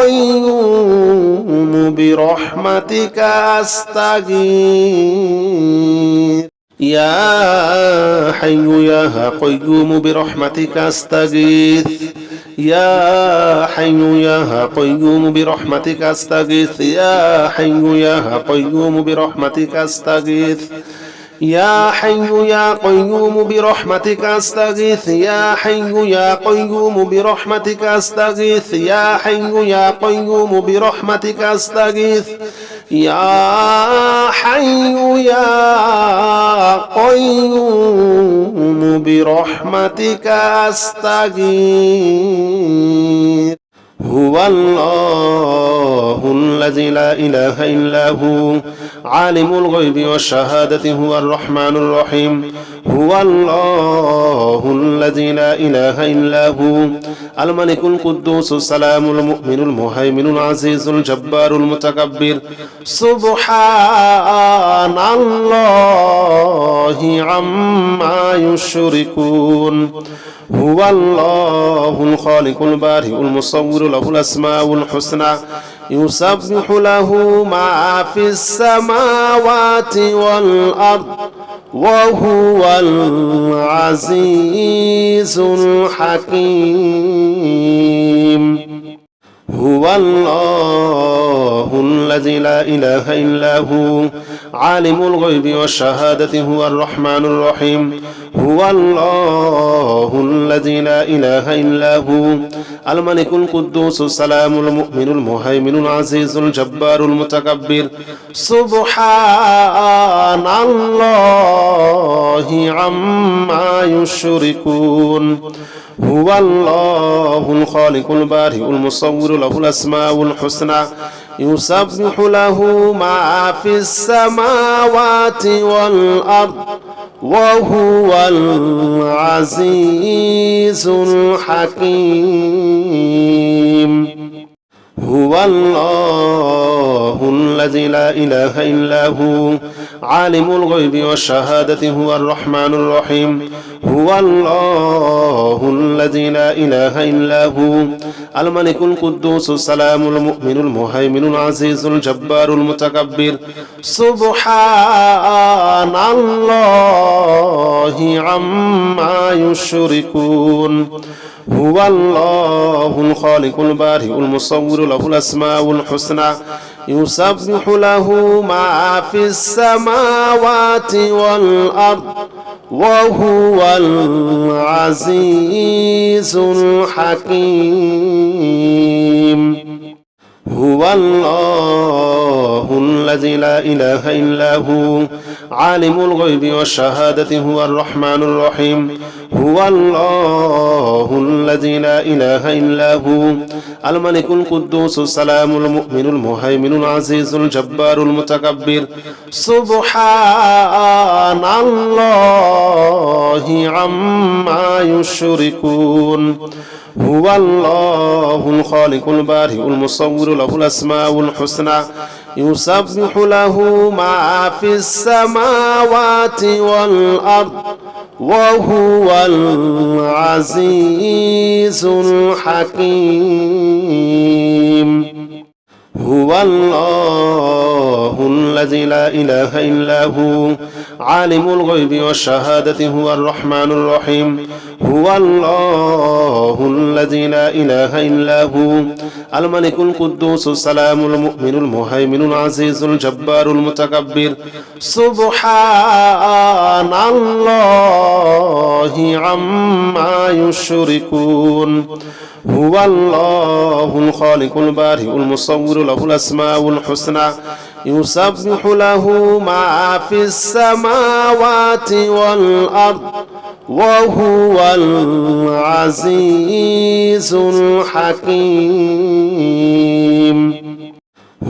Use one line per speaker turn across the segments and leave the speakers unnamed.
قيوم برحمتك أستغيث يا حي يا قيوم برحمتك أستغيث يا حي يا قيوم برحمتك أستغيث يا حي يا قيوم برحمتك أستغيث يا حي يا قيوم برحمتك أستغيث يا حي يا قيوم برحمتك أستغيث يا حي يا قيوم برحمتك أستغيث يا حي يا قيوم برحمتك أستغيث هو الله الذي لا إله إلا هو عالم الغيب والشهادة هو الرحمن الرحيم هو الله الذي لا إله إلا هو الملك القدوس السلام المؤمن المهيمن العزيز الجبار المتكبر سبحان الله عما يشركون هو الله الخالق البارئ المصور له الأسماء الحسنى يسبح له ما في السماوات والأرض وهو العزيز الحكيم هو الله الذي لا إله إلا هو عالم الغيب والشهادة هو الرحمن الرحيم هو الله الذي لا إله إلا هو الملك القدوس السلام المؤمن المهيمن العزيز الجبار المتكبر سبحان الله عما يشركون هو الله الخالق البارئ المصور له الأسماء الحسنى يسبح له ما في السماوات والأرض وهو العزيز الحكيم هو الله الذي لا إله إلا هو عالم الغيب والشهادة هو الرحمن الرحيم هو الله الذي لا إله إلا هو الملك القدوس السلام المؤمن المهيمن العزيز الجبار المتكبر سبحان الله عما يشركون هو الله الخالق البارئ المصور له الأسماء الحسنى يسبح له ما في السماوات والأرض وهو العزيز الحكيم هو الله الذي لا إله إلا هو عالم الغيب والشهادة هو الرحمن الرحيم هو الله الذي لا إله إلا هو الملك القدوس السلام المؤمن المهيمن العزيز الجبار المتكبر سبحان الله عما يشركون هو الله الخالق البارئ المصور له الأسماء الحسنى يسبح له ما في السماوات والأرض وهو العزيز الحكيم هو الله الذي لا إله إلا هو عالم الغيب والشهادة هو الرحمن الرحيم هو الله الذي لا إله إلا هو الملك القدوس السلام المؤمن المهيمن العزيز الجبار المتكبر سبحان الله عما يشركون هو الله الخالق البارئ المصور له الأسماء الحسنى يسبح له ما في السماوات والأرض وهو العزيز الحكيم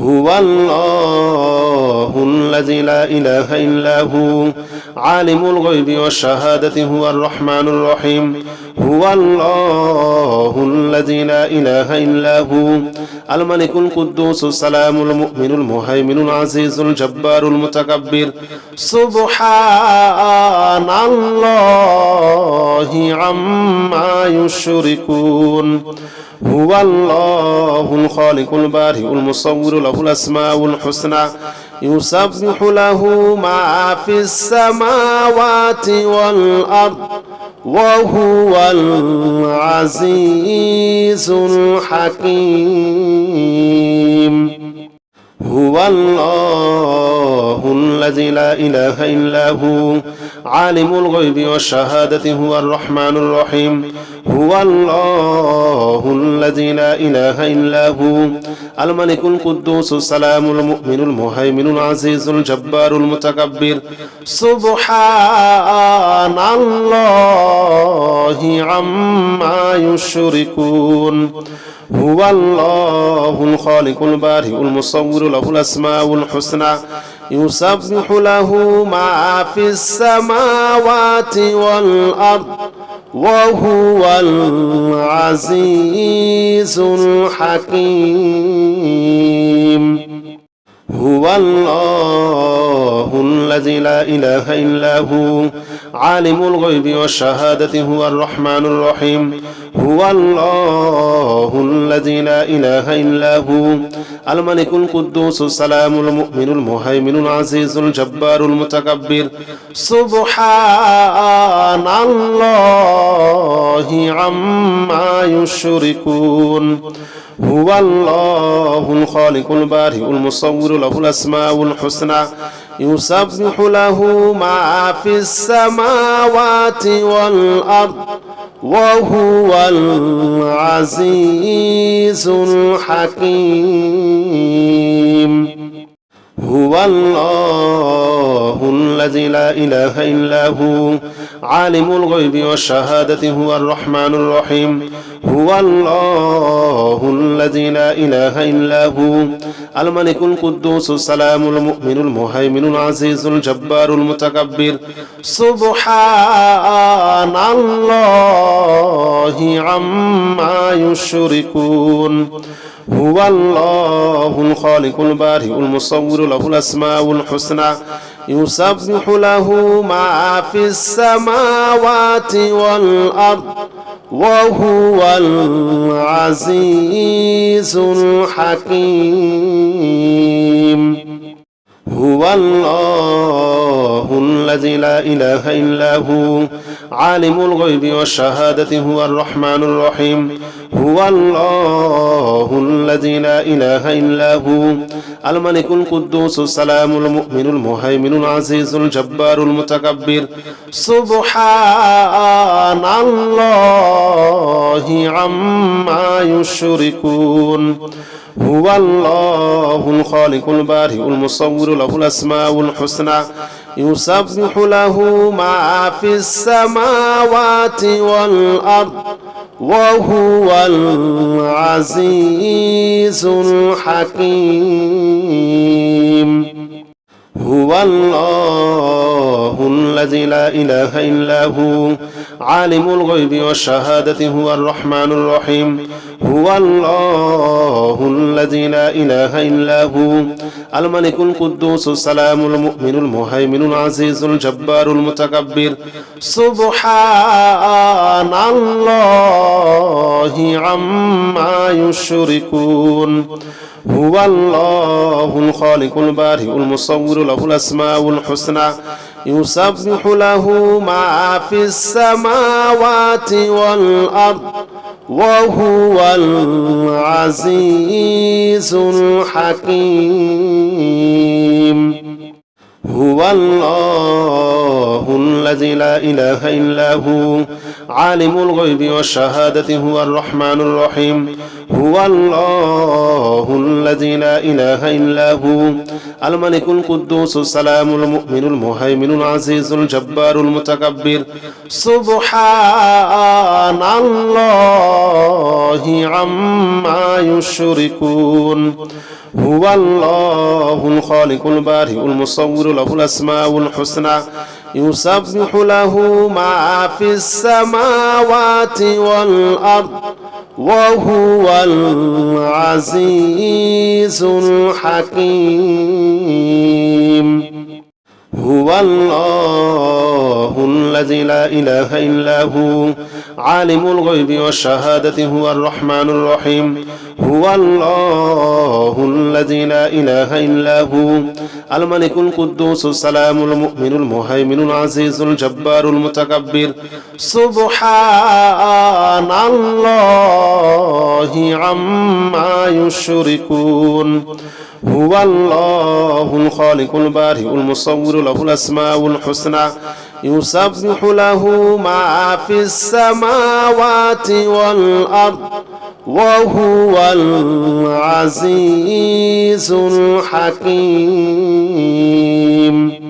هو الله الذي لا إله إلا هو عالم الغيب والشهادة هو الرحمن الرحيم هو الله الذي لا إله إلا هو الملك القدوس السلام المؤمن المهيمن العزيز الجبار المتكبر سبحان الله عما يشركون هو الله الخالق البارئ المصور له الأسماء الحسنى يسبح له ما في السماوات والأرض وهو العزيز الحكيم هو الله الذي لا إله إلا هو عالم الغيب والشهادة هو الرحمن الرحيم هو الله الذي لا إله إلا هو الملك القدوس السلام المؤمن المهيمن العزيز الجبار المتكبر سبحان الله عما يشركون هو الله الخالق البارئ المصور له الأسماء الحسنى يسبح له ما في السماوات والأرض وهو العزيز الحكيم هو الله الذي لا إله إلا هو عالم الغيب والشهادة هو الرحمن الرحيم هو الله الذي لا إله إلا هو الملك القدوس السلام المؤمن المهيمن العزيز الجبار المتكبر سبحان الله عما يشركون هو الله الخالق البارئ المصور له الأسماء الحسنى يسبح له ما في السماوات والأرض وهو العزيز الحكيم هو الله الذي لا إله إلا هو عالم الغيب والشهادة هو الرحمن الرحيم هو الله الذي لا إله إلا هو الملك القدوس السلام المؤمن المهيمن العزيز الجبار المتكبر سبحان الله عما يشركون هو الله الخالق البارئ المصور له الأسماء الحسنى يسبح له ما في السماوات والأرض وهو العزيز الحكيم هو الله الذي لا إله إلا هو عالم الغيب والشهادة هو الرحمن الرحيم هو الله الذي لا إله إلا هو الملك القدوس السلام المؤمن المهيمن العزيز الجبار المتكبر سبحان الله عما يشركون هو الله الخالق البارئ المصور له الأسماء الحسنى يسبح له ما في السماوات والأرض وهو العزيز الحكيم هو الله الذي لا إله إلا هو عالم الغيب والشهادة هو الرحمن الرحيم هو الله الذي لا إله إلا هو الملك القدوس السلام المؤمن المهيمن العزيز الجبار المتكبر سبحان الله عما يشركون هو الله الخالق البارئ المصور له الأسماء الحسنى يسبح له ما في السماوات والأرض وهو العزيز الحكيم هو الله الذي لا إله إلا هو عالم الغيب والشهادة هو الرحمن الرحيم هو الله الذي لا إله إلا هو الملك القدوس السلام المؤمن المهيمن العزيز الجبار المتكبر سبحان الله عما يشركون هو الله الخالق البارئ المصور له الأسماء الحسنى يسبح له ما في السماوات والأرض وهو العزيز الحكيم هو الله الذي لا إله إلا هو عالم الغيب والشهادة هو الرحمن الرحيم هو الله الذي لا إله إلا هو الملك القدوس السلام المؤمن المهيمن العزيز الجبار المتكبر سبحان الله عما يشركون هو الله الخالق البارئ المصور له الأسماء الحسنى يسبح له ما في السماوات والأرض وهو العزيز الحكيم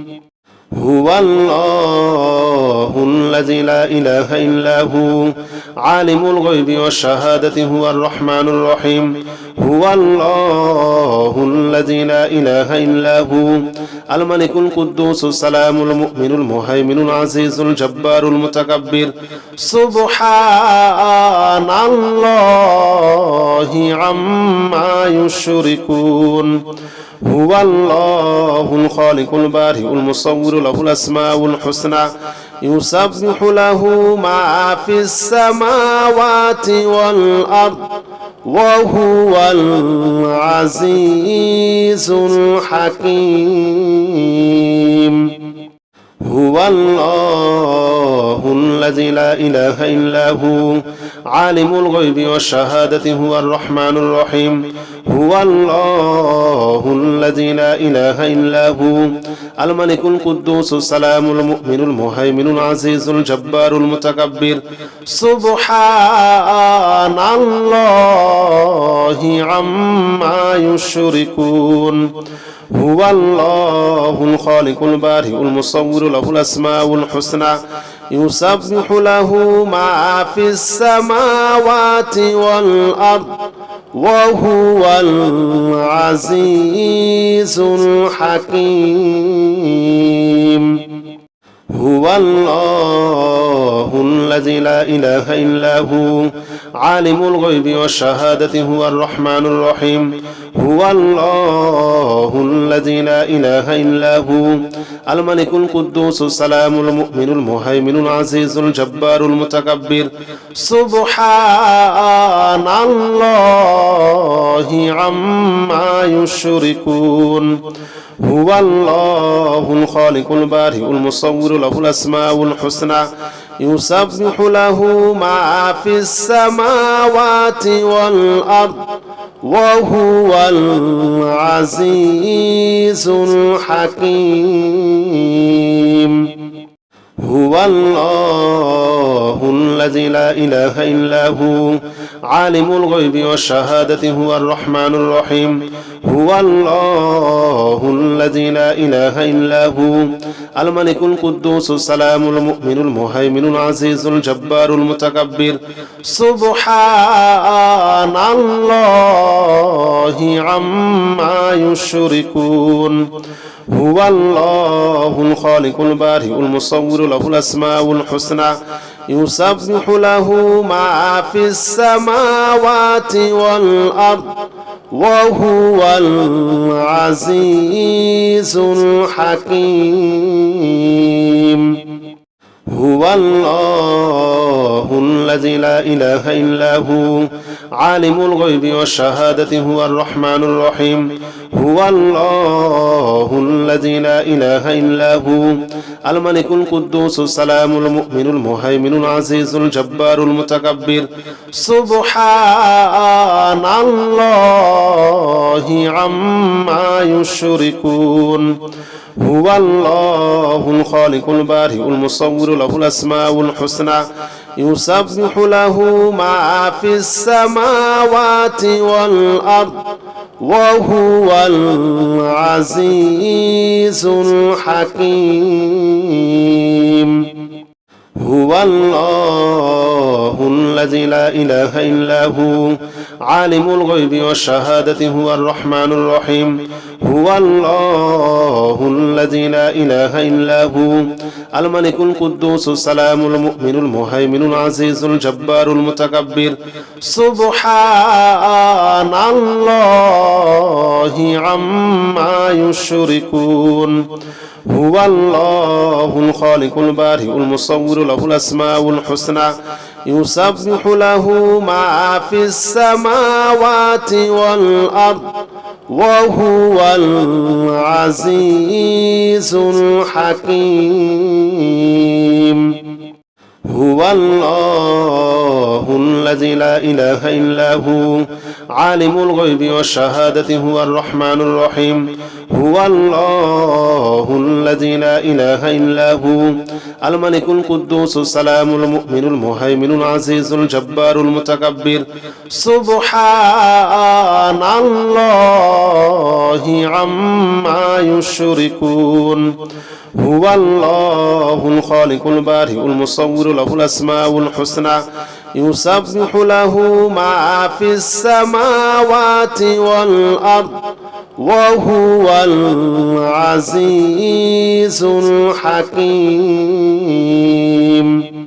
هو الله الذي لا إله إلا هو عالم الغيب والشهادة هو الرحمن الرحيم هو الله الذي لا إله إلا هو الملك القدوس السلام المؤمن المهيمن العزيز الجبار المتكبر سبحان الله عما يشركون هو الله الخالق البارئ المصور له الأسماء الحسنى يسبح له ما في السماوات والأرض وهو العزيز الحكيم هو الله الذي لا إله إلا هو عالم الغيب والشهادة هو الرحمن الرحيم هو الله الذي لا إله إلا هو الملك القدوس السلام المؤمن المهيمن العزيز الجبار المتكبر سبحان الله عما يشركون هو الله الخالق البارئ المصور له الأسماء الحسنى يسبح له ما في السماوات والأرض وهو العزيز الحكيم هو الله الذي لا إله إلا هو عالم الغيب والشهادة هو الرحمن الرحيم هو الله الذي لا إله إلا هو الملك القدوس السلام المؤمن المهيمن العزيز الجبار المتكبر سبحان الله عما يشركون هو الله الخالق البارئ المصور له الأسماء الحسنى يسبح له ما في السماوات والأرض وهو العزيز الحكيم هو الله الذي لا إله إلا هو عالم الغيب والشهادة هو الرحمن الرحيم هو الله الذي لا إله إلا هو الملك القدوس السلام المؤمن المهيمن العزيز الجبار المتكبر سبحان الله عما يشركون هو الله الخالق البارئ المصور له الأسماء الحسنى يسبح له ما في السماوات والأرض وهو العزيز الحكيم هو الله الذي لا إله إلا هو عالم الغيب والشهادة هو الرحمن الرحيم هو الله الذي لا إله إلا هو الملك القدوس السلام المؤمن المهيمن العزيز الجبار المتكبر سبحان الله عما يشركون هو الله الخالق البارئ المصور له الأسماء الحسنى يسبح له ما في السماوات والأرض وهو العزيز الحكيم هو الله الذي لا إله إلا هو عالم الغيب والشهادة هو الرحمن الرحيم هو الله الذي لا إله إلا هو الملك القدوس السلام المؤمن المهيمن العزيز الجبار المتكبر سبحان الله عما يشركون هو الله الخالق البارئ المصور له الأسماء الحسنى يسبح له ما في السماوات والأرض وهو العزيز الحكيم هو الله الذي لا إله إلا هو عالم الغيب والشهادة هو الرحمن الرحيم هو الله الذي لا إله إلا هو الملك القدوس السلام المؤمن المهيمن العزيز الجبار المتكبر سبحان الله عما يشركون هو الله الخالق البارئ المصور له الأسماء الحسنى يسبح له ما في السماوات والأرض وهو العزيز الحكيم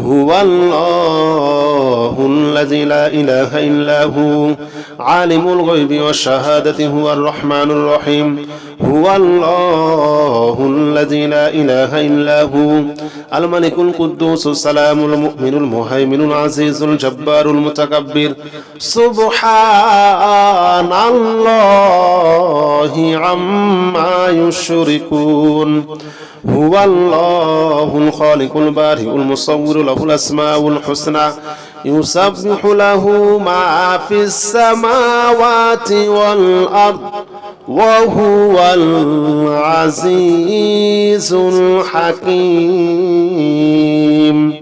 هو الله الذي لا إله إلا هو عالم الغيب والشهادة هو الرحمن الرحيم هو الله الذي لا إله إلا هو الملك القدوس السلام المؤمن المهيمن العزيز الجبار المتكبر سبحان الله عما يشركون هو الله الخالق البارئ المصور له الأسماء الحسنى يسبح له ما في السماوات والأرض وهو العزيز الحكيم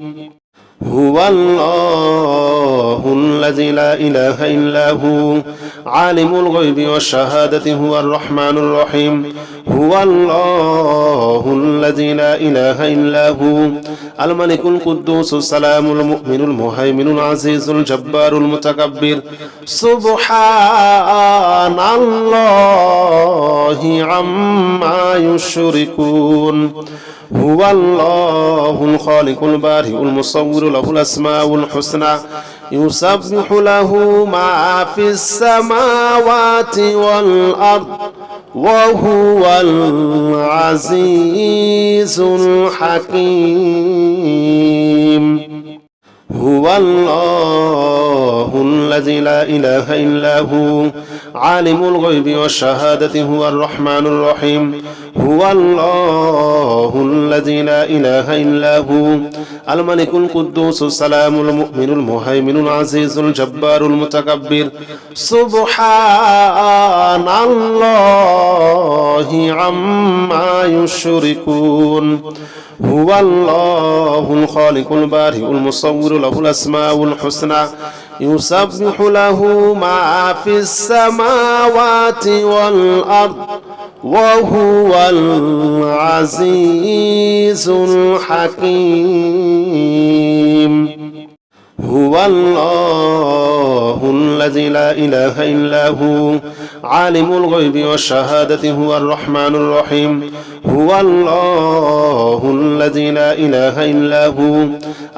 هو الله الذي لا إله إلا هو عالم الغيب والشهادة هو الرحمن الرحيم هو الله الذي لا إله إلا هو الملك القدوس السلام المؤمن المهيمن العزيز الجبار المتكبر سبحان الله عما يشركون هو الله الخالق البارئ المصور له الأسماء الحسنى يسبح له ما في السماوات والأرض وهو العزيز الحكيم هو الله الذي لا إله إلا هو عالم الغيب والشهادة هو الرحمن الرحيم هو الله الذي لا إله إلا هو الملك القدوس السلام المؤمن المهيمن العزيز الجبار المتكبر سبحان الله عما يشركون هو الله الخالق البارئ المصور له الأسماء الحسنى يسبح له ما في السماوات والأرض وهو العزيز الحكيم هو الله الذي لا إله إلا هو عالم الغيب والشهادة هو الرحمن الرحيم هو الله الذي لا إله إلا هو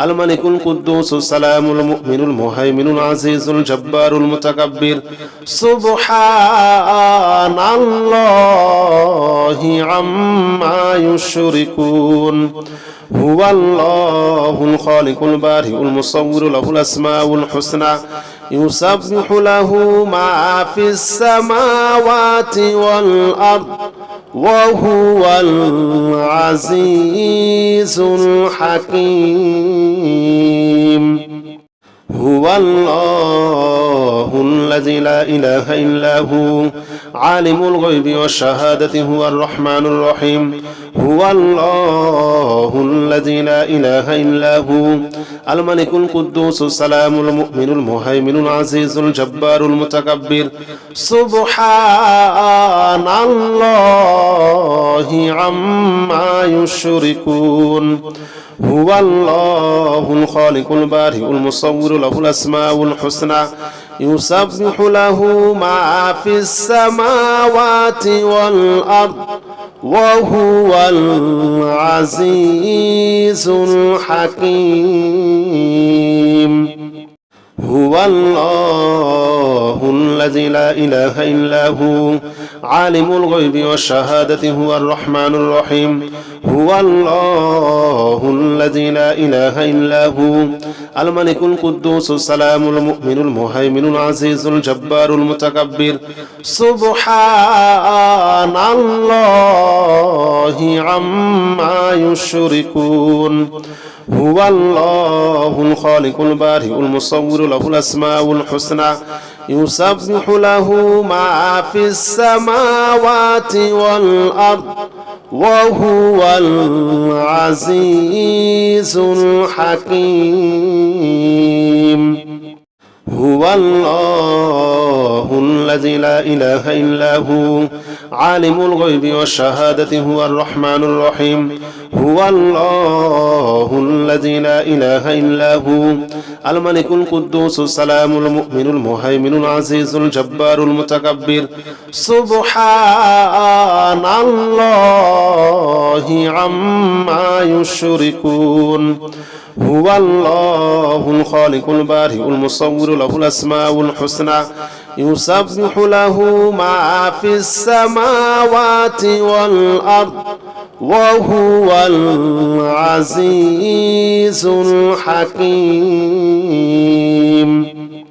الملك القدوس السلام المؤمن المهيمن العزيز الجبار المتكبر سبحان الله عما يشركون هو الله الخالق البارئ المصور له الأسماء الحسنى يسبح له ما في السماوات والأرض وهو العزيز الحكيم هو الله الذي لا إله إلا هو عالم الغيب والشهادة هو الرحمن الرحيم هو الله الذي لا إله إلا هو الملك القدوس السلام المؤمن المهيمن العزيز الجبار المتكبر سبحان الله عما يشركون هو الله الخالق البارئ المصور له الأسماء الحسنى يسبح له ما في السماوات والأرض وهو العزيز الحكيم هو الله الذي لا إله إلا هو عالم الغيب والشهادة هو الرحمن الرحيم هو الله الذي لا إله إلا هو الملك القدوس السلام المؤمن المهيمن العزيز الجبار المتكبر سبحان الله عما يشركون هو الله الخالق البارئ المصور له الأسماء الحسنى يسبح له ما في السماوات والأرض وهو العزيز الحكيم هو الله الذي لا إله إلا هو عالم الغيب والشهادة هو الرحمن الرحيم هو الله الذي لا إله إلا هو الملك القدوس السلام المؤمن المهيمن العزيز الجبار المتكبر سبحان الله عما يشركون هو الله الخالق البارئ المصور له الأسماء الحسنى يسبح له ما في السماوات والأرض وهو العزيز الحكيم